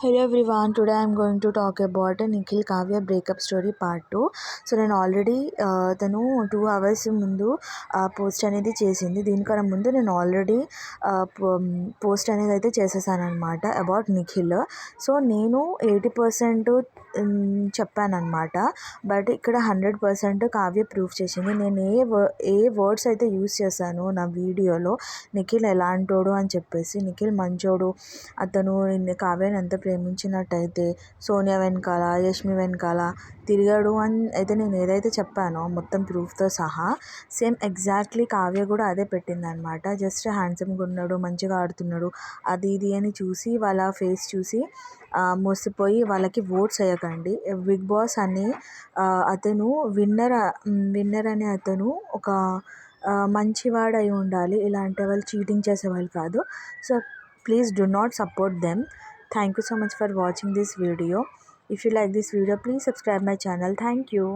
Hello everyone, today I'm going to talk about a Nikhil Kavya breakup story part 2. So నేను already తను 2 hours ముందు post అనేది చేసింది. దీనికన్నా ముందు నేను ఆల్రెడీ పోస్ట్ అనేది అయితే చేసేసాను అనమాట అబౌట్ నిఖిల్. సో నేను 80% చెప్పానమాట, బట్ ఇక్కడ 100% కావ్య ప్రూఫ్ చేసింది. నేను ఏ వర్డ్స్ అయితే యూస్ చేశాను నా వీడియోలో, నిఖిల్ ఎలాంటోడు అని చెప్పేసి, నిఖిల్ మంచోడు, అతను కావ్యని ఎంత ప్రేమించినట్టయితే సోనియా వెనకాల, యష్మి వెనకాల తిరిగాడు అని అయితే నేను ఏదైతే చెప్పానో మొత్తం ప్రూఫ్తో సహా సేమ్ ఎగ్జాక్ట్లీ కావ్య కూడా అదే పెట్టిందనమాట. జస్ట్ హ్యాండ్సమ్గా ఉన్నాడు, మంచిగా ఆడుతున్నాడు, అది ఇది అని చూసి వాళ్ళ ఫేస్ చూసి మోసపోయి వాళ్ళకి ఓట్స్ వేయకండి. బిగ్ బాస్ అని అతను విన్నర్ అనే అతను ఒక మంచివాడు అయి ఉండాలి. ఇలాంటి వాళ్ళు చీటింగ్ చేసేవాళ్ళు కాదు. So please do not support them. Thank you so much for watching this video. If you like this video, please subscribe my channel. Thank you.